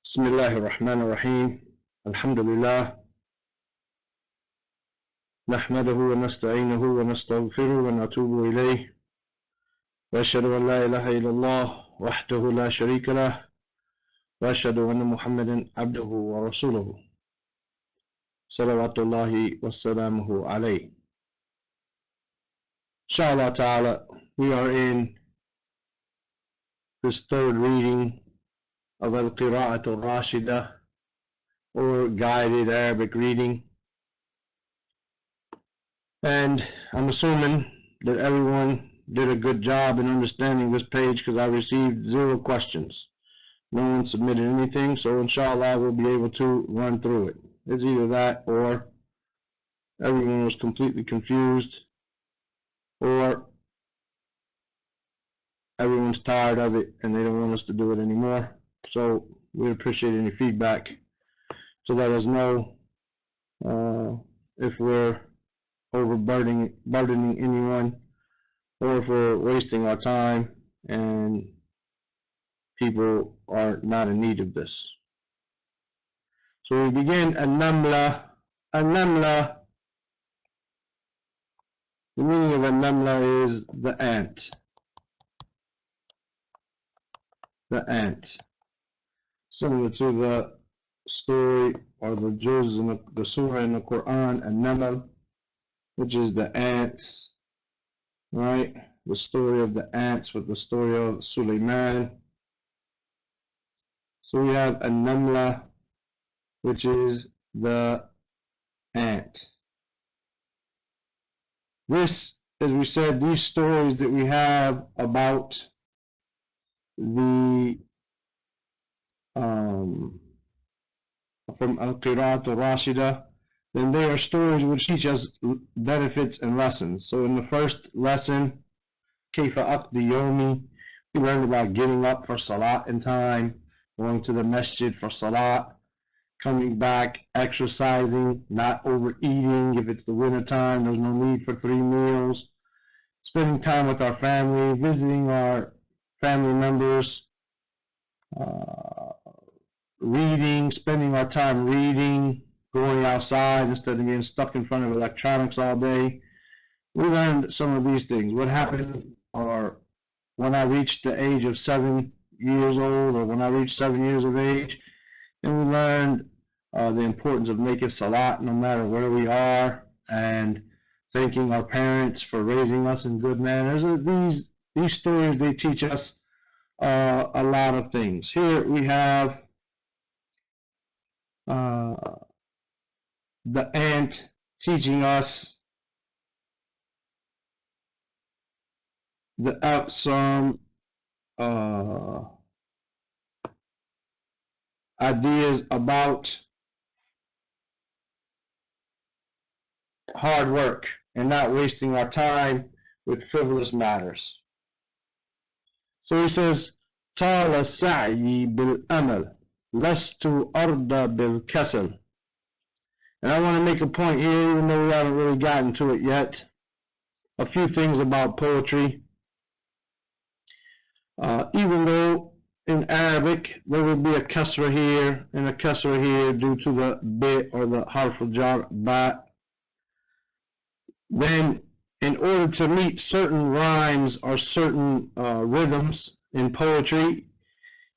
بسم الله الرحمن الرحيم الحمد لله نحمده ونستعينه ونستغفره ونتوب إليه وأشهد أن لا إله إلا الله وحده لا شريك له وأشهد أن محمدا عبده ورسوله صلوات الله وسلامه عليه. Inshallah ta'ala, we are in this third reading of Al-Qira'at al-Rashida, or guided Arabic reading. And I'm assuming that everyone did a good job in understanding this page because I received 0 questions. No one submitted anything, so inshallah we'll be able to run through it. It's either that or everyone was completely confused or everyone's tired of it and they don't want us to do it anymore. So we'd appreciate any feedback to let us know if we're overburdening anyone or if we're wasting our time and people are not in need of this. So we begin النملة. النملة, the meaning of النملة is the ant. The ant. Similar to the story or the juz in the surah in the Quran, النمل, which is the ants, right? The story of the ants with the story of Sulaiman. So we have النملة, which is the ant. This, as we said, these stories that we have about the from Al-Qira'at al-Rashida, then they are stories which teach us benefits and lessons. So in the first lesson, كيف أقضي يومي, we learned about getting up for salat in time, going to the masjid for salat, coming back, exercising, not overeating. If it's the winter time, there's no need for 3 meals, spending time with our family, visiting our family members, reading, spending our time reading, going outside instead of being stuck in front of electronics all day. We learned some of these things. What happened or when I reached the age of 7 years old, or when I reached 7 years of age, and we learned the importance of making salat no matter where we are, and thanking our parents for raising us in good manners. These stories, they teach us a lot of things. Here we have the ant teaching us some ideas about hard work and not wasting our time with frivolous matters. So he says, طال السعي بالأمل لست أرضى بالكسل. And I want to make a point here, even though we haven't really gotten to it yet. A few things about poetry. Even though in Arabic there would be a kasra here and a kasra here due to the bit or the harf al-jar ba, then in order to meet certain rhymes or certain rhythms in poetry,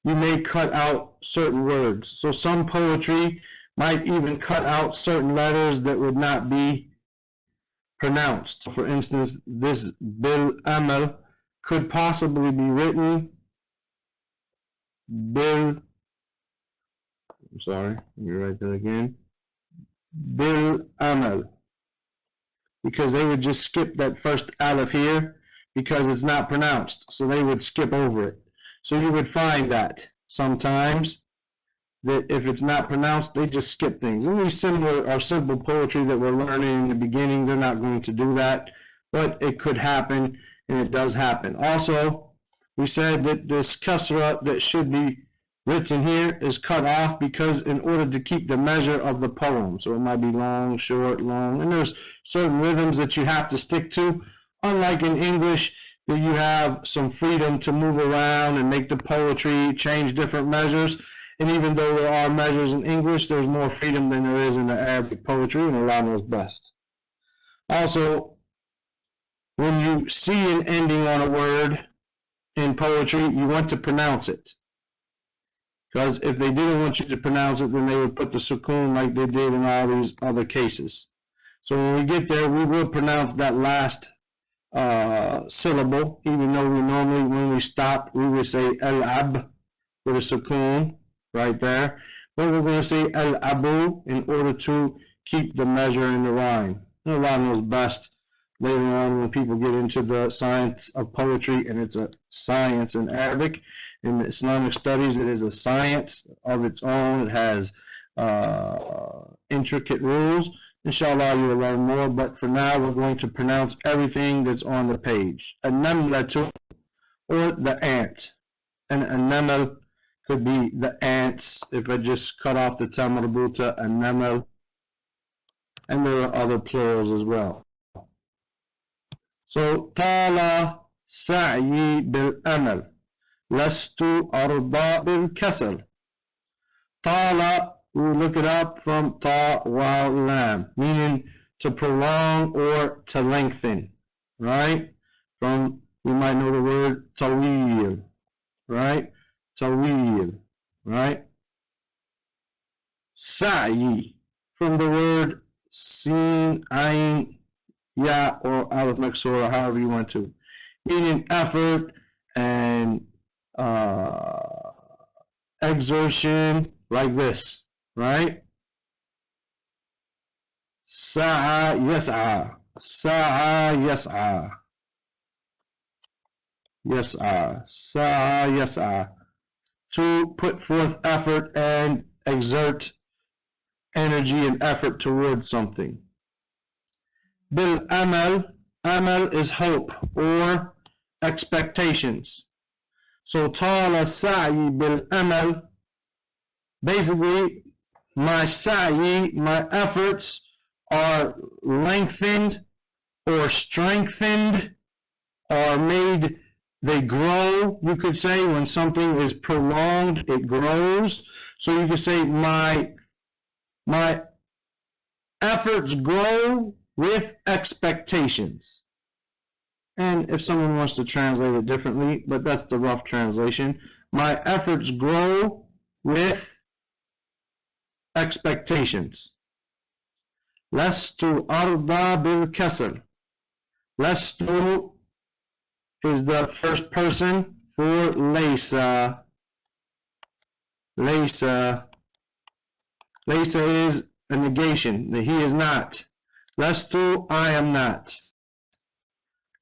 you may cut out certain words. So some poetry might even cut out certain letters that would not be pronounced. For instance, this bil amal could possibly be written bil, I'm sorry, let me write that again, bil amal, because they would just skip that first alif here because it's not pronounced, so they would skip over it. So you would find that sometimes that if it's not pronounced, they just skip things. And these similar or simple poetry that we're learning in the beginning, they're not going to do that, but it could happen, and it does happen. Also, we said that this kasra that should be written here is cut off because in order to keep the measure of the poem, so it might be long, short, long, and there's certain rhythms that you have to stick to. Unlike in English, that you have some freedom to move around and make the poetry change different measures. And even though there are measures in English, there's more freedom than there is in the Arabic poetry, and Allah knows best. Also, when you see an ending on a word in poetry, you want to pronounce it. Because if they didn't want you to pronounce it, then they would put the sukoon like they did in all these other cases. So when we get there, we will pronounce that last syllable, even though we normally, when we stop, we would say al-ab with a sukoon right there. But we're going to say al-abu in order to keep the measure in the rhyme. And Allah knows best later on when people get into the science of poetry, and it's a science in Arabic. In Islamic studies, it is a science of its own. It has intricate rules. Inshallah, you will learn more, but for now, we're going to pronounce everything that's on the page. النملة, or the ant. And النمل could be the ants, if I just cut off the ta marbuta, النمل. And there are other plurals as well. So, طال سعي بالأمل لست أرضى بالكسل. طال, we look it up from ta wa lam, meaning to prolong or to lengthen, right? From, you might know the word tawil, right? Tawil, right? Sa'i, from the word sin, ayn, ya, or alif maksura, however you want to, meaning effort and exertion, like this, right? Sa'a yas'a, sa'a yas'a, yas'a, sa'a yas'a, to put forth effort and exert energy and effort towards something. Bil amal, amal is hope or expectations. So tala sa'i bil amal, basically my sa'i, my efforts are lengthened or strengthened or made, they grow, you could say. When something is prolonged, it grows. So you could say my efforts grow with expectations. And if someone wants to translate it differently, but that's the rough translation, my efforts grow with expectations. Lastu arda bil kasal. Lastu is the first person for laysa. Laysa. Laysa is a negation. He is not. Lastu, I am not.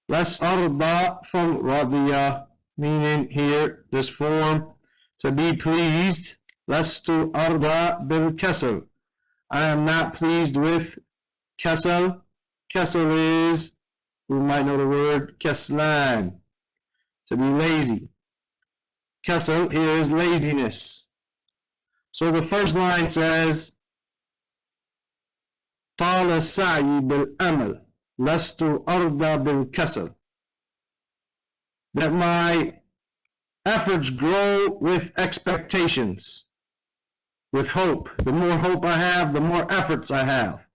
Las arda from radiya, meaning here, this form, to be pleased. Lastu arda bil kasal. I am not pleased with kasal. Kasal is, we might know the word kaslan, to be lazy. Kasal here is laziness. So the first line says, طال السعي بالأمل لست أرضى بالكسل. That my efforts grow with expectations, with hope. The more hope I have, the more efforts I have.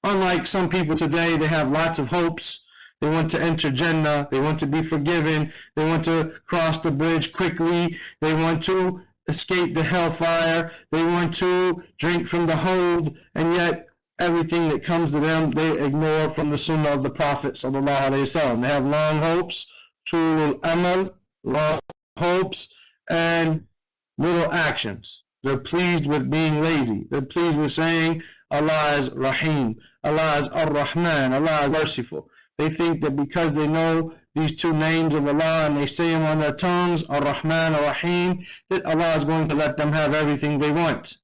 Unlike some people today, they have lots of hopes. They want to enter Jannah. They want to be forgiven. They want to cross the bridge quickly. They want to escape the hellfire. They want to drink from the hold, and yet everything that comes to them, they ignore from the sunnah of the Prophet sallallahu alaihi wasallam. They have long hopes, tulul amal, long hopes, and little actions. They're pleased with being lazy. They're pleased with saying Allah is Rahim, Allah is Ar-Rahman, Allah is merciful. They think that because they know these two names of Allah and they say them on their tongues, Ar-Rahman, Ar-Rahim, that Allah is going to let them have everything they want.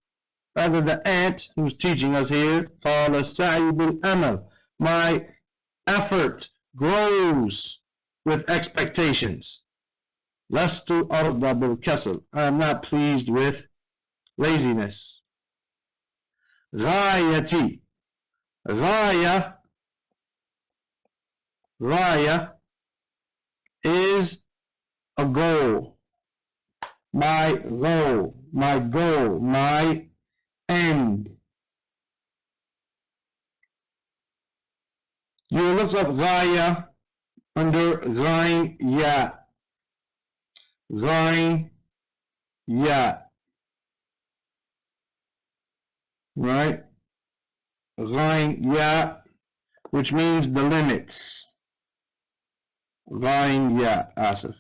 Rather, the ant who's teaching us here, قَالَ السَّعْيُ بِالْأَمَلِ, my effort grows with expectations. لَسْتُ أَرْضَى بِالْكَسَلِ, I am not pleased with laziness. غايتي, غاية, غاية is a goal. my goal, my end. You look up غاية under غاين يا. غاين يا. Right? غاين يا, which means the limits. غاين يا, آسف.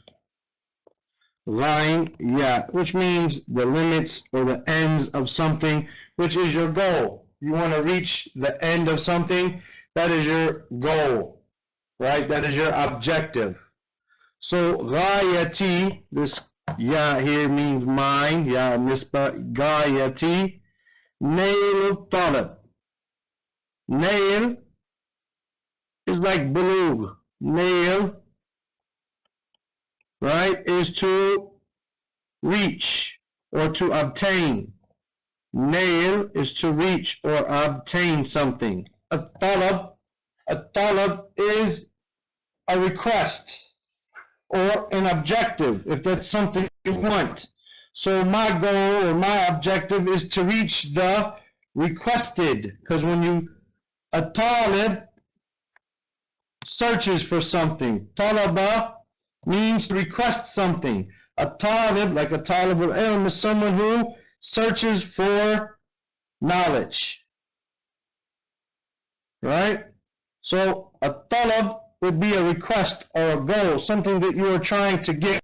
غاين يا, which means the limits or the ends of something, which is your goal. You want to reach the end of something, that is your goal, right? That is your objective. So غايتي, this ya here means mine, ya nisba غايتي, nail الطلب. Nail is like bulugh. Nail, right, is to reach or to obtain. Nail is to reach or obtain something. A talab is a request or an objective, if that's something you want. So my goal or my objective is to reach the requested, because when a talib searches for something. Talaba means to request something. A talib, like a talib al-ilm, is someone who searches for knowledge. Right? So a talab would be a request or a goal, something that you are trying to get.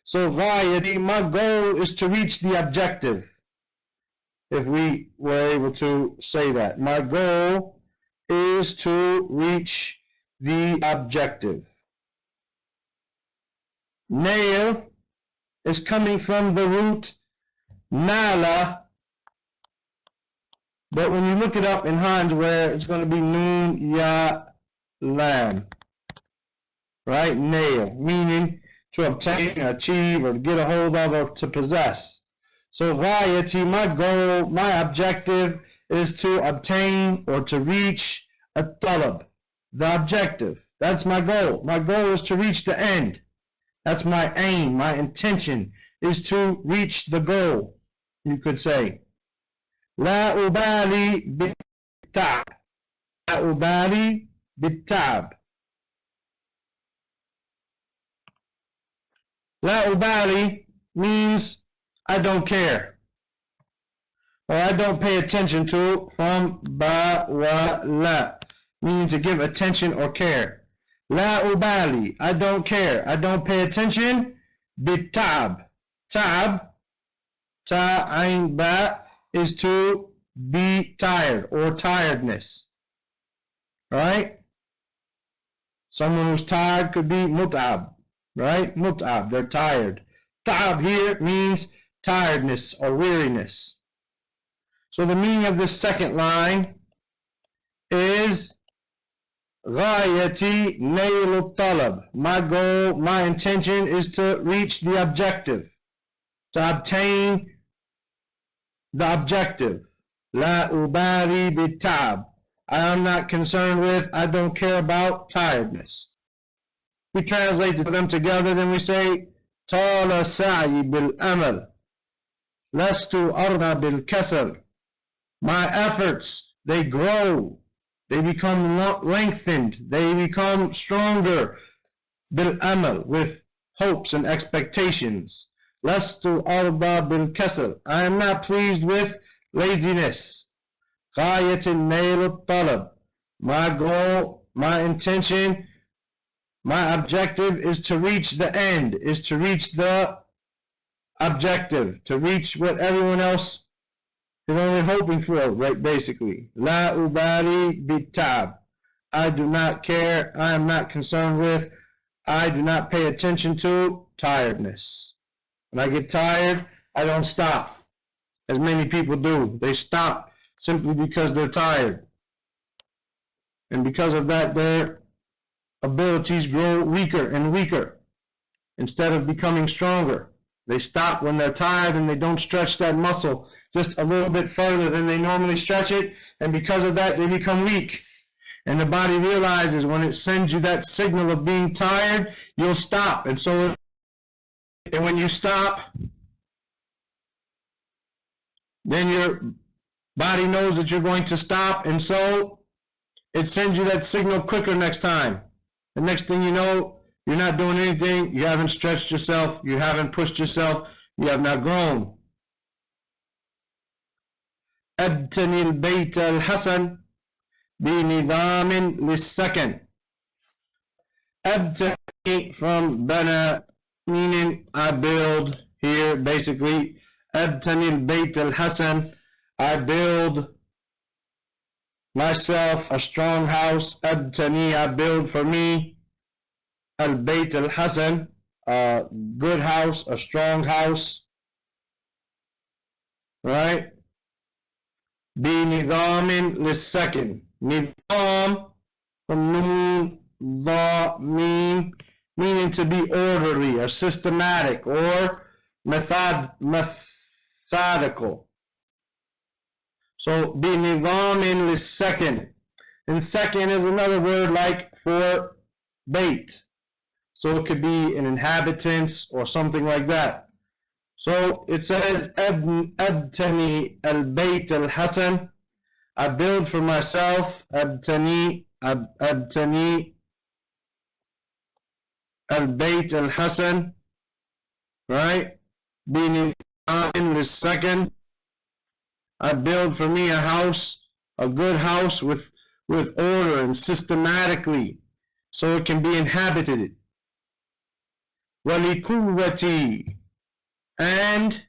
So ghayati, my goal is to reach the objective. If we were able to say that. My goal is to reach the objective. Nail is coming from the root nala, but when you look it up in Hansware, it's going to be noon ya lam. Right? Nail, meaning to obtain, achieve, or get a hold of, or to possess. So ghayati, my goal, my objective is to obtain or to reach a talab, the objective. That's my goal. My goal is to reach the end. That's my aim, my intention is to reach the goal, you could say. La ubali bit-ta'ab. La ubali bit-ta'ab. La ubali means I don't care, or I don't pay attention to, from ba wa la, meaning to give attention or care. La ubali, I don't care, I don't pay attention. Bit-ta'ab. Ta'ab, ta'ain ba, is to be tired or tiredness. Right? Someone who's tired could be mut'ab. Right? Mut'ab, they're tired. Ta'ab here means tiredness or weariness. So the meaning of this second line is Ghayati nailu talab. My goal, my intention is to reach the objective, to obtain the objective. La ubari bitab. I am not concerned with, I don't care about tiredness. We translate them together, then we say Tala sa'i bil amal. Lastu arna bil kasal. My efforts, they grow. They become lengthened. They become stronger. Bil amal, with hopes and expectations. Lastu arda bil kasal. I am not pleased with laziness. Ghayatin nail talab. My goal, my intention, my objective is to reach the end, is to reach the objective, to reach what everyone else is only hoping for, right, basically. La ubali bitab. I do not care, I am not concerned with, I do not pay attention to tiredness. When I get tired, I don't stop, as many people do. They stop simply because they're tired. And because of that, their abilities grow weaker and weaker instead of becoming stronger. They stop when they're tired and they don't stretch that muscle just a little bit further than they normally stretch it, and because of that they become weak. And the body realizes when it sends you that signal of being tired, you'll stop. And so And when you stop, then your body knows that you're going to stop, and so it sends you that signal quicker next time. The next thing you know, you're not doing anything, you haven't stretched yourself, you haven't pushed yourself, you have not grown. أبتني البيت الحسن بنظام للسكن. أبتني from bana, meaning I build here basically. أبتني البيت الحسن, I build myself a strong house. أبتني, I build for me. البيت الحسن, a good house, a strong house. Right? بنظام للسكن. نظام from noon, the meaning to be orderly or systematic or methodical. So بنظام للسكن. And second is another word like for bait. So it could be an inhabitant or something like that. So it says أبتني البيت الحسن, I build for myself. أبتني البيت الحسن, right? بنظام للسكن, I build for me a house, a good house with order and systematically, so it can be inhabited. وَلِقُوَّتِي, and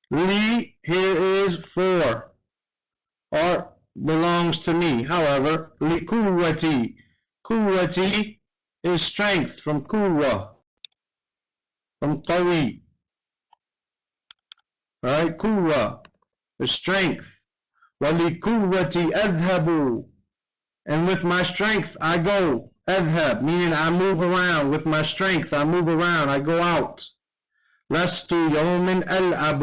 li here is for, or belongs to me. However, لِقُوَّتِي, quwwati is strength from quwwa, from qawi. Right? Quwwa is strength. وَلِقُوَّتِي أَذْهَبُ, and with my strength I go. أذهب, meaning I move around. With my strength I move around, I go out. لَسْتُ يَوْمٍ أَلْعَبُ,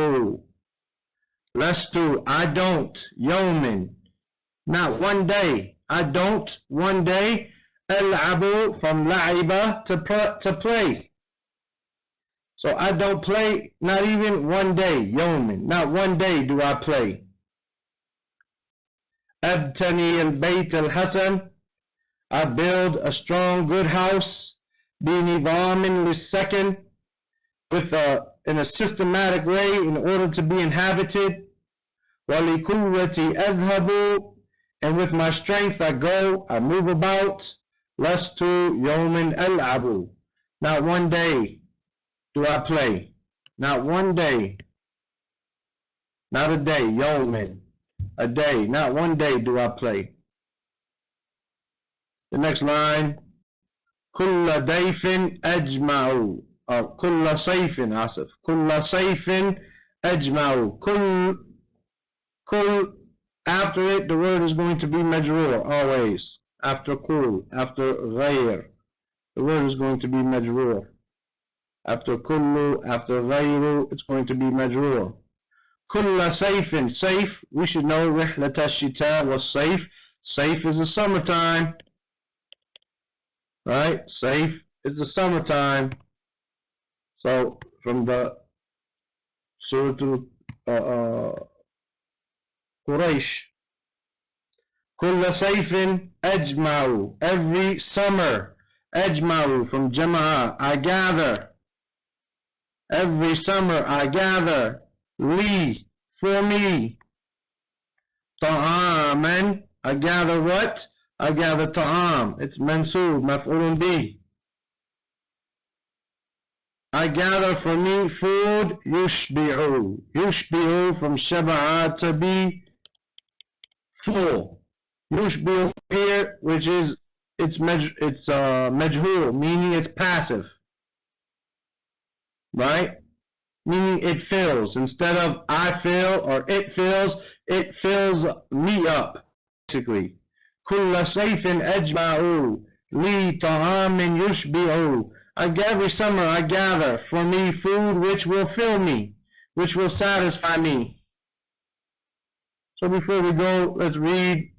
لَسْتُ, I don't, يَوْمٍ, not one day, I don't one day, أَلْعَبُ from لَعِبَ, to play. So I don't play, not even one day, يَوْمٍ, not one day do I play. أبتني البيت الحسن, I build a strong good house. بنظام للسكن, in a systematic way in order to be inhabited. وَلِقُوَّتِي أَذْهَبُ, and with my strength I go, I move about. لَسْتُ يَوْمٍ أَلْعَبُ, not one day do I play. Not one day. Not a day, يومٍ, a day, not one day do I play. The next line, كل ضيف أجمع, or كل صيف, آسف, كل صيف أجمع. كل, after it the word is going to be majroor always. After كل, after غير, the word is going to be majroor. After كل, after غير, it's going to be majroor. كل صيف, صيف, we should know رحلة الشتاء والصيف. صيف is the summertime. Right? Safe is the summertime. So from the Surah Quraysh, كل صيف أجمع, every summer. أجمع from Jama'ah, I gather. Every summer I gather. Li, for me. طعاما, I gather what? I gather ta'am, it's mansub, maf'ulun bih. I gather for me food, yushbi'u. Yushbi'u from shaba'a, to be full. Yushbi'u here, which is, it's majhul, meaning it's passive. Right? Meaning it fills. Instead of I fill or it fills me up, basically. كل صيف أجمع لي طعام يشبع. Every summer I gather for me food which will fill me, which will satisfy me. So before we go, let's read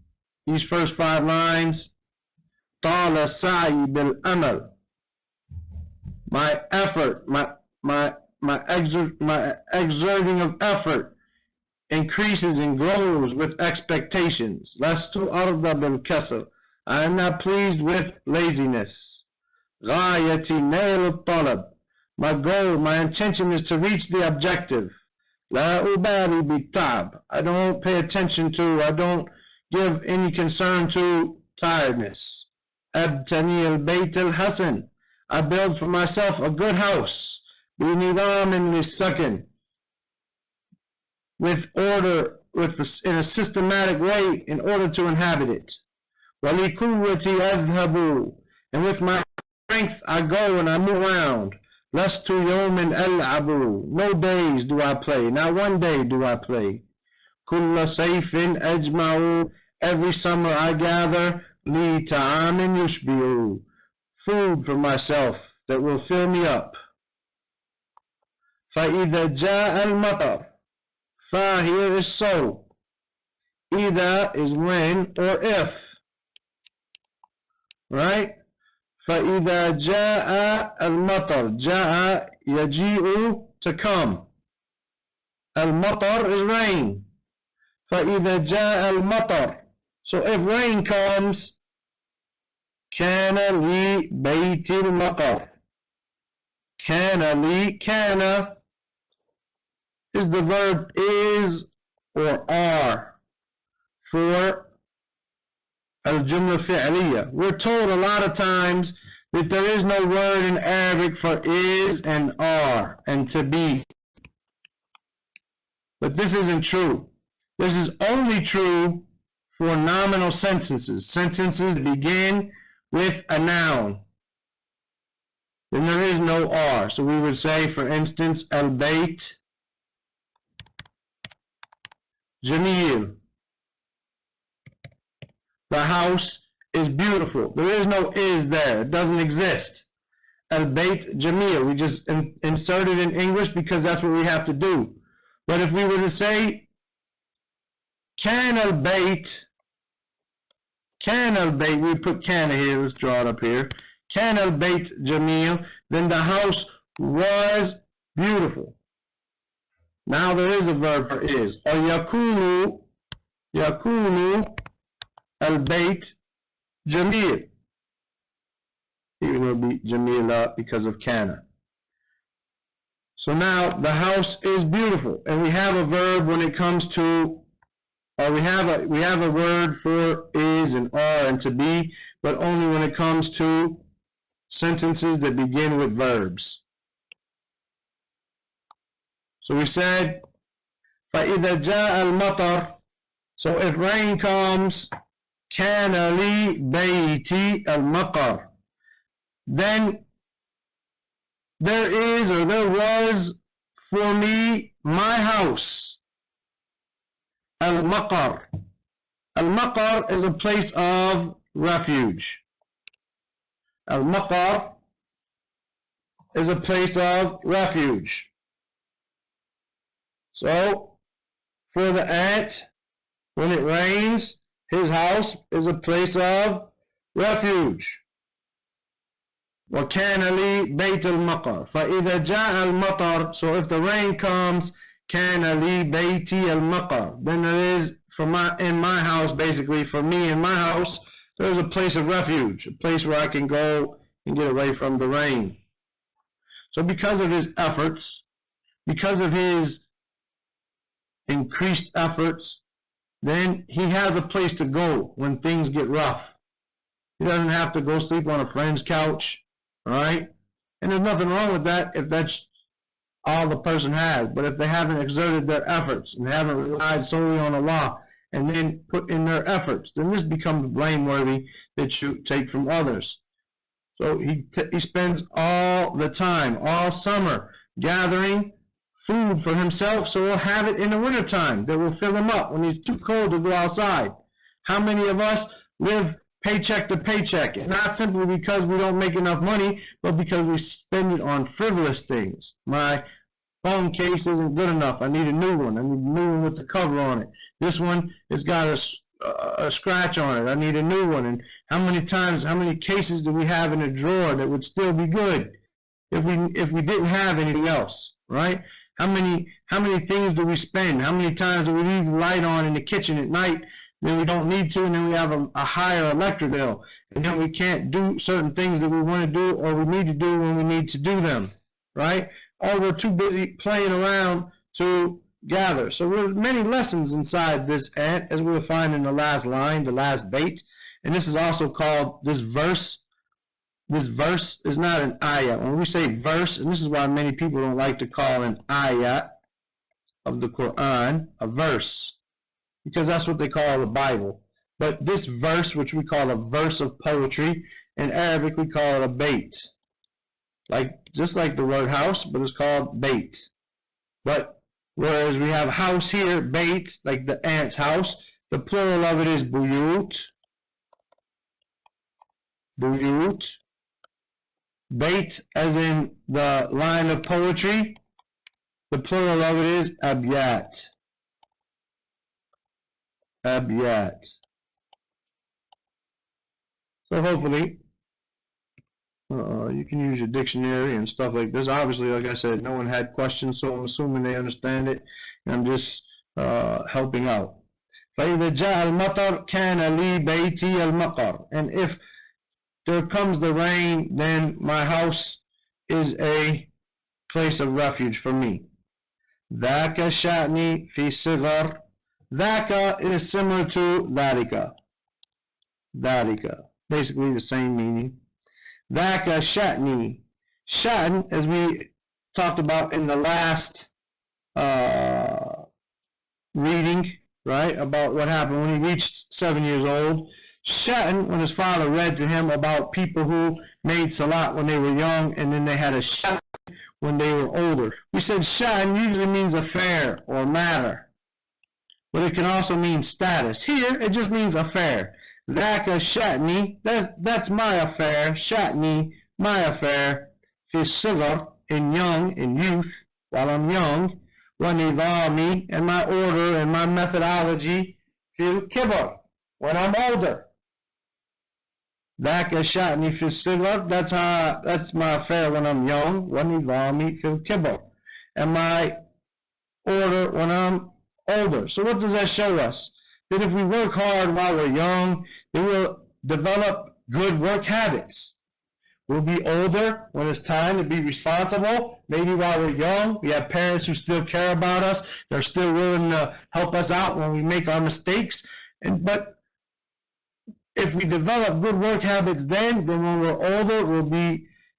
these first 5 lines. طال السعي بالأمل. My effort, exerting of effort increases and grows with expectations. Lastu arda bil kasal. I am not pleased with laziness. غايتي نيل الطلب. My goal, my intention is to reach the objective. لا أبالي بالتعب. I don't pay attention to, I don't give any concern to tiredness. أبتني البيت الحسن. I build for myself a good house. بنظام للسكن. With order, in a systematic way, in order to inhabit it. وَلِقُوَّتِي أَذْهَبُ. And with my strength I go and I move around. لَسْتُ يَوْمٍ أَلْعَبُ. No days do I play, not one day do I play. كُلَّ صَيْفٍ أَجْمَعُ. Every summer I gather لِي طَعَامٍ يُشْبِعُ. Food for myself that will fill me up. فَإِذَا جَاءَ الْمَطَرُ. Fa here is so. Either is when or if. Right? فَإِذَا جَاءَ الْمَطَرُ. جَاءَ يَجِيءُ to come. Al-matar is rain. فَإِذَا جَاءَ الْمَطَرُ. So if rain comes, كَانَ لِي بَيْتِ الْمَطَرُ. كَانَ لِي كَانَ is the verb is or are for al-jumla fi'liya. We're told a lot of times that there is no word in Arabic for is and are and to be. But this isn't true. This is only true for nominal sentences. Sentences that begin with a noun. Then there is no are. So we would say, for instance, al-bayt Jamil. The house is beautiful. There is no is there. It doesn't exist. Al-Bayt Jamil. We just insert it in English because that's what we have to do. But if we were to say, Can al-Bayt, we put Kana here. Let's draw it up here. Can al-Bayt Jamil. Then the house was beautiful. Now there is a verb for is. Or yakunu al-bayt jamil. Even though it will be jamila because of kana. So now the house is beautiful, and we have a verb when it comes to, or we have a word for is and are and to be, but only when it comes to sentences that begin with verbs. So we said, فَإِذَا جَاءَ الْمَطَرُ. So if rain comes, كَانَ لِي بَيْتِي الْمَطَرُ. Then there is or there was for me my house. Al-Maqar. Al-Maqar is a place of refuge. Al-Maqar is a place of refuge. So, for the ant, when it rains, his house is a place of refuge. وَكَانَ لِي بَيْتُ الْمَطَرِ. فَإِذَا جَاءَ الْمَطَرُ. So if the rain comes, كَانَ لِي بَيْتِي الْمَطَرِ. Then there is, in my house, basically, for me in my house, there's a place of refuge, a place where I can go and get away from the rain. So because of his efforts, because of his increased efforts, then he has a place to go when things get rough. He doesn't have to go sleep on a friend's couch, right? And there's nothing wrong with that if that's all the person has. But if they haven't exerted their efforts and haven't relied solely on Allah and then put in their efforts, then this becomes blameworthy that you take from others. So he spends all the time, all summer, gathering food for himself, so he'll have it in the wintertime that will fill him up when he's too cold to go outside. How many of us live paycheck to paycheck? And not simply because we don't make enough money, but because we spend it on frivolous things. My phone case isn't good enough. I need a new one. I need a new one with the cover on it. This one has got a scratch on it. I need a new one. And how many cases do we have in a drawer that would still be good? if we didn't have anything else, right? How many things do we spend? How many times do we leave the light on in the kitchen at night? Then we don't need to, and then we have a higher electric bill, and then we can't do certain things that we want to do or we need to do when we need to do them, right? Or we're too busy playing around to gather. So there are many lessons inside this ant, as we'll find in the last line, the last bait. And this is also called, this verse is not an ayah. When we say verse, and this is why many people don't like to call an ayah of the Quran a verse, because that's what they call the Bible. But this verse, which we call a verse of poetry, in Arabic we call it a bait. Just like the word house, but it's called bait. But whereas we have house here, bait, like the ant's house, the plural of it is buyut. Buyut. Bait, as in the line of poetry, the plural of it is abyat. Abyat. So hopefully you can use your dictionary and stuff like this. Obviously, like I said, no one had questions, so I'm assuming they understand it, and I'm just helping out. فإذا جاء المطر كان لي بيتي المقر. And if there comes the rain, then my house is a place of refuge for me. ذاك شأني في صغر. ذاك is similar to ذلك. ذلك. Basically the same meaning. ذاك شأني. Sha'n, as we talked about in the last reading, right, about what happened when he reached 7 years old. Sha'n, when his father read to him about people who made salat when they were young, and then they had a sha'n when they were older. We said sha'n usually means affair or matter, but it can also mean status. Here, it just means affair. Dhaka sha'ni, that's my affair. Sha'ni, my affair. Fi sigar, in youth, while I'm young. Wa nidami, and my order and my methodology. Fil kibar, when I'm older. Dhaka sha'ni fi sigar, that's my affair when I'm young. Wa nidami fil kibar, and my order when I'm older. So what does that show us? That if we work hard while we're young, then we'll develop good work habits. We'll be older when it's time to be responsible. Maybe while we're young, we have parents who still care about us. They're still willing to help us out when we make our mistakes. But if we develop good work habits then when we're older,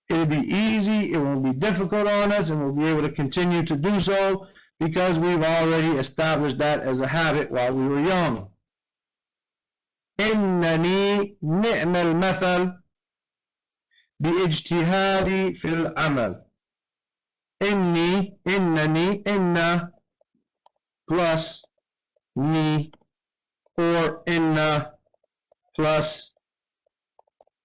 it'll be easy, it won't be difficult on us, and we'll be able to continue to do so, because we've already established that as a habit while we were young. إنني نعم المثل باجتهادي في العمل. إنني إن plus ni, or inna plus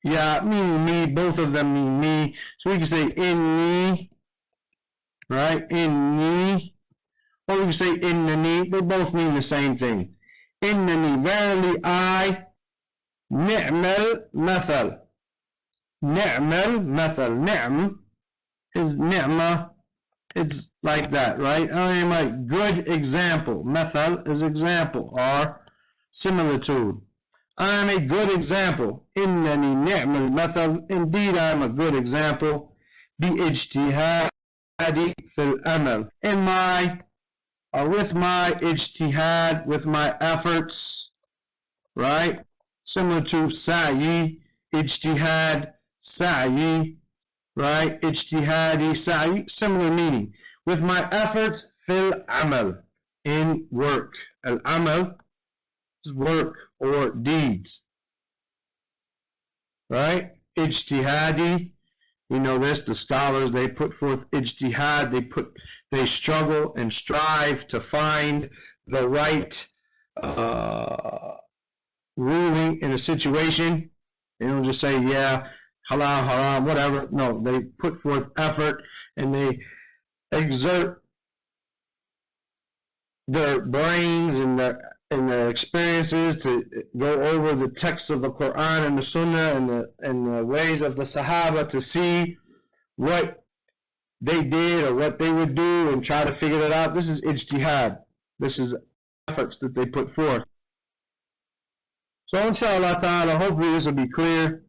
me, both of them mean me. So we can say inni, right? Inni. Or we can say innani, they both mean the same thing. Innani, verily I, ni'mal mathal. Ni'mal mathal. Ni'm is ni'ma. It's like that, right? I am a good example. Mathal is example or similitude. I am a good example. Innani ni'mal mathal. Indeed, I am a good example. Bi ijtihadi fil amal. With my ijtihad, with my efforts, right? Similar to sa'i, ijtihad, sa'i, right? Ijtihadi, sa'i, similar meaning. With my efforts, fil amal, in work. Al-amal is work or deeds, right? Ijtihadi, we know this, the scholars, they put forth ijtihad, they struggle and strive to find the right ruling in a situation. They don't just say, yeah, halal, haram, whatever. No, they put forth effort and they exert their brains and their experiences to go over the texts of the Quran and the Sunnah and the ways of the Sahaba to see what they did or what they would do and try to figure it out. This is ijtihad. This is efforts that they put forth. So inshallah ta'ala, hopefully this will be clear.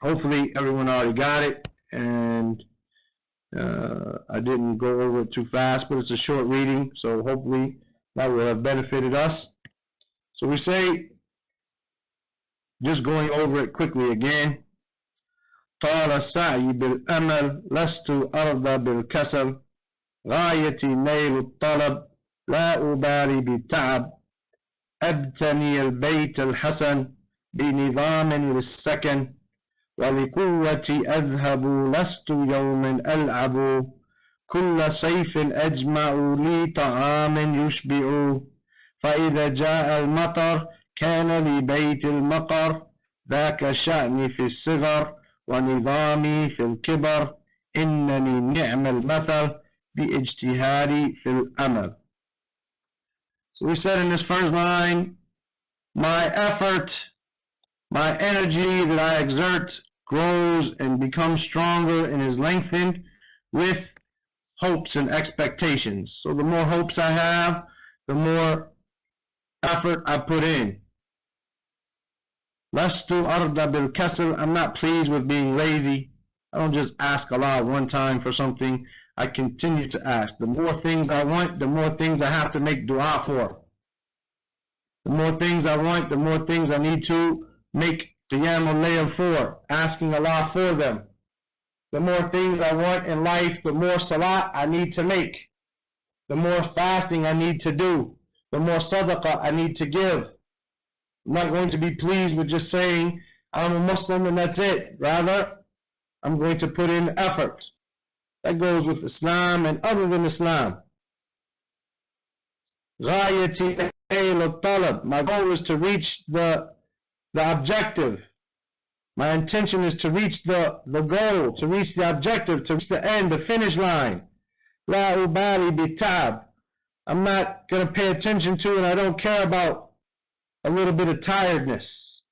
Hopefully everyone already got it, and I didn't go over it too fast, but it's a short reading, so hopefully that will have benefited us. So we say, just going over it quickly again, طال السعي بالأمل لست أرضى بالكسل غايتي نيل الطلب لا أبالي بالتعب أبتني البيت الحسن بنظام للسكن ولقوتي أذهب لست يوما ألعب كل صيف أجمع لي طعام يشبع فإذا جاء المطر كان لي بيت المقر ذاك شأني في الصغر ونظامي في الكبر إنني نعم المثل باجتهادي في الأمل. So we said in this first line, my effort, my energy that I exert grows and becomes stronger and is lengthened with hopes and expectations. So the more hopes I have, the more effort I put in. Lastu arda bil kasal, I'm not pleased with being lazy. I don't just ask Allah one time for something. I continue to ask. The more things I want, the more things I have to make dua for. The more things I want, the more things I need to make qiyam al-layl for, asking Allah for them. The more things I want in life, the more salat I need to make. The more fasting I need to do. The more sadaqah I need to give. I'm not going to be pleased with just saying I'm a Muslim and that's it. Rather, I'm going to put in effort. That goes with Islam and other than Islam. غايتي نيل الطلب. My goal is to reach the objective. My intention is to reach the goal, to reach the objective, to reach the end, the finish line. لا أبالي بالتعب. I'm not going to pay attention to and I don't care about a little bit of tiredness.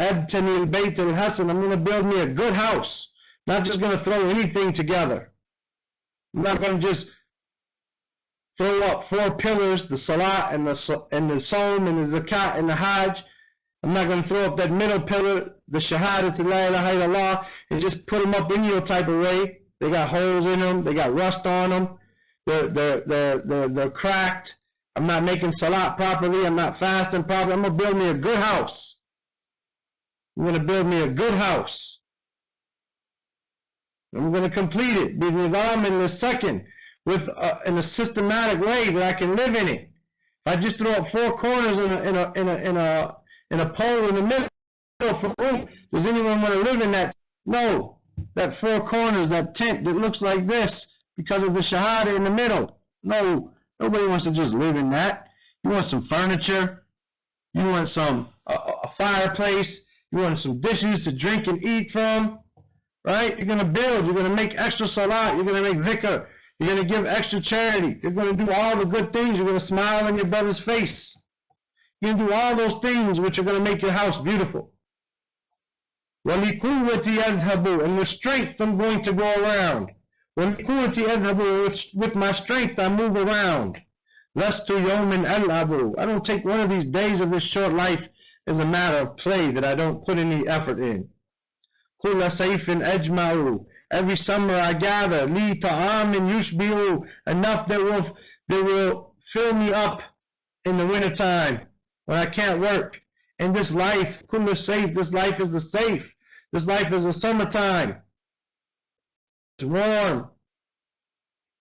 أبتني البيت الحسن. I'm going to build me a good house. Not just going to throw anything together. I'm not going to just throw up 4 pillars, the salat and the Sawm and the zakat and the hajj. I'm not going to throw up that middle pillar, the shahadat la ilaha illallah, and just put them up any type of way. They got holes in them. They got rust on them. They're cracked. I'm not making salat properly. I'm not fasting properly. I'm going to build me a good house. I'm going to build me a good house. I'm going to complete it. B'nidam in the second, with in a systematic way that I can live in it. If I just throw up 4 corners in a pole in the middle for room, does anyone want to live in that? No. That 4 corners, that tent that looks like this because of the shahada in the middle. No. Nobody wants to just live in that. You want some furniture. You want some a fireplace. You want some dishes to drink and eat from. Right? You're going to build. You're going to make extra salat. You're going to make dhikr. You're going to give extra charity. You're going to do all the good things. You're going to smile on your brother's face. You're going to do all those things which are going to make your house beautiful. وَلِقُوَّتِي أَذْهَبُ. And with strength I'm going to go around. وَلِقُوَّتِي أَذْهَبُ. With my strength I move around. لَسْتُ يَوْمٍ أَلْعَبُ. I don't take one of these days of this short life as a matter of play that I don't put any effort in. كُلَّ سَيْفٍ أَجْمَعُ. Every summer I gather. لِي طَعَامٍ يُشْبِعُ. Enough that will fill me up in the wintertime when I can't work. And this life, كُلَّ سَيْف, this life is the safe. This life is the summertime. It's warm.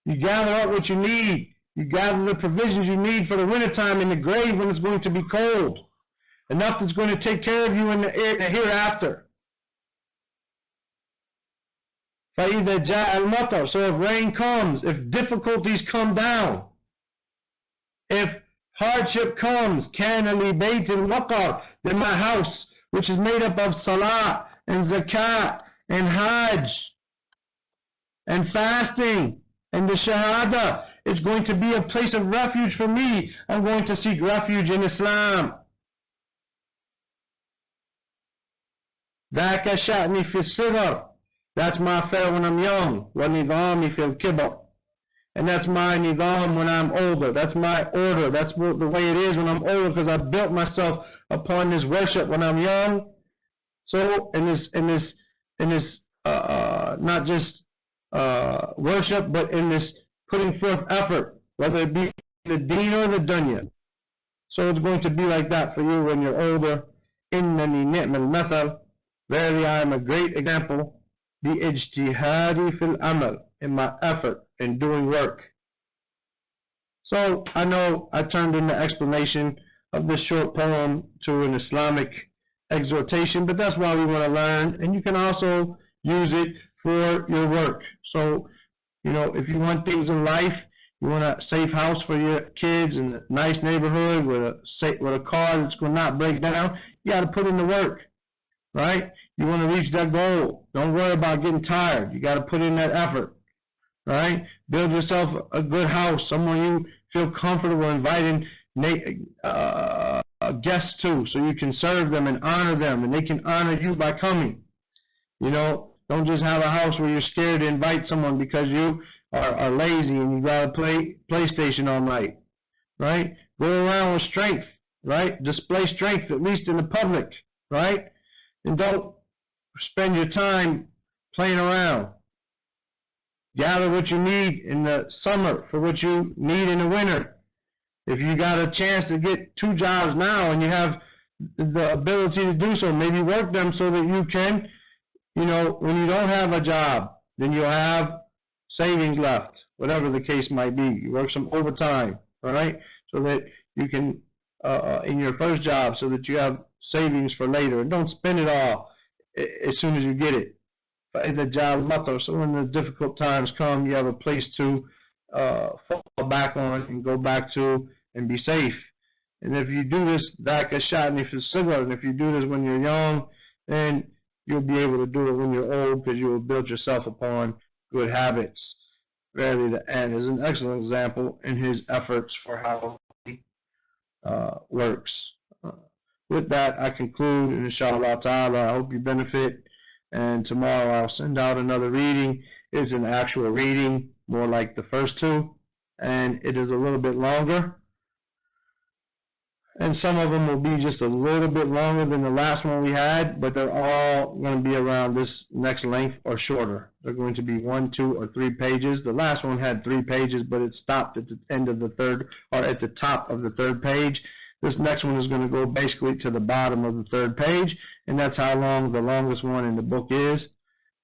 You gather up what you need. You gather the provisions you need for the wintertime in the grave when it's going to be cold. Enough that's going to take care of you in the hereafter. فَإِذَا جَاءَ الْمَطَرُ. So if rain comes, if difficulties come down, if hardship comes, كَانَ لِي بَيْتِ الْمَقَرِ. Then my house, which is made up of salat and zakat and hajj and fasting and the shahada, it's going to be a place of refuge for me. I'm going to seek refuge in Islam. ذَاكَ شَأْنِي فِي الصِّغَرِ. That's my affair when I'm young. وَنِظَامِ فِي الْكِبَرِ. And that's my nidam when I'm older. That's my order. That's the way it is when I'm older, because I built myself upon this worship when I'm young. So in this not just worship, but in this putting forth effort, whether it be the deen or the dunya. So it's going to be like that for you when you're older. إِنَّنِي نِعْمَ الْمَثَلِ. Verily I am a great example. بِإِجْتِهَادِي فِي الْعَمَلِ. In my effort in doing work. So I know I turned in the explanation of this short poem to an Islamic exhortation, but that's why we want to learn, and you can also use it for your work. So, you know, if you want things in life, you want a safe house for your kids in a nice neighborhood with a car that's going to not break down, you got to put in the work, right? You want to reach that goal. Don't worry about getting tired. You got to put in that effort. Right? Build yourself a good house, somewhere you feel comfortable inviting guests to, so you can serve them and honor them, and they can honor you by coming. You know, don't just have a house where you're scared to invite someone because you are lazy and you gotta play PlayStation all night. Right? Go around with strength. Right? Display strength, at least in the public. Right? And don't spend your time playing around. Gather what you need in the summer for what you need in the winter. If you got a chance to get 2 jobs now and you have the ability to do so, maybe work them so that you can, you know, when you don't have a job, then you'll have savings left, whatever the case might be. You work some overtime, all right, so that you can, in your first job, so that you have savings for later. And don't spend it all as soon as you get it. So when the difficult times come, you have a place to fall back on and go back to and be safe. And if you do this, and if you do this when you're young, then you'll be able to do it when you're old, because you will build yourself upon good habits. Verily, the Ant is an excellent example in his efforts for how he works. With that, I conclude, and inshallah ta'ala, I hope you benefit. And tomorrow I'll send out another reading. It's an actual reading, more like the first 2, and it is a little bit longer. And some of them will be just a little bit longer than the last one we had, but they're all going to be around this next length or shorter. They're going to be 1, 2, or 3 pages. The last one had 3 pages, but it stopped at the end of the third, or at the top of the 3rd page. This next one is going to go basically to the bottom of the 3rd page, and that's how long the longest one in the book is.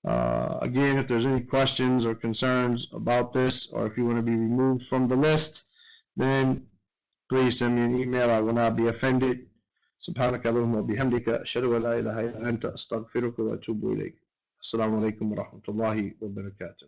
Again, if there's any questions or concerns about this, or if you want to be removed from the list, then please send me an email. I will not be offended. سبحانك اللهم وبحمدك أشهد أن لا إله إلا أنت أستغفرك وأتوب إليك. السلام عليكم ورحمة الله وبركاته.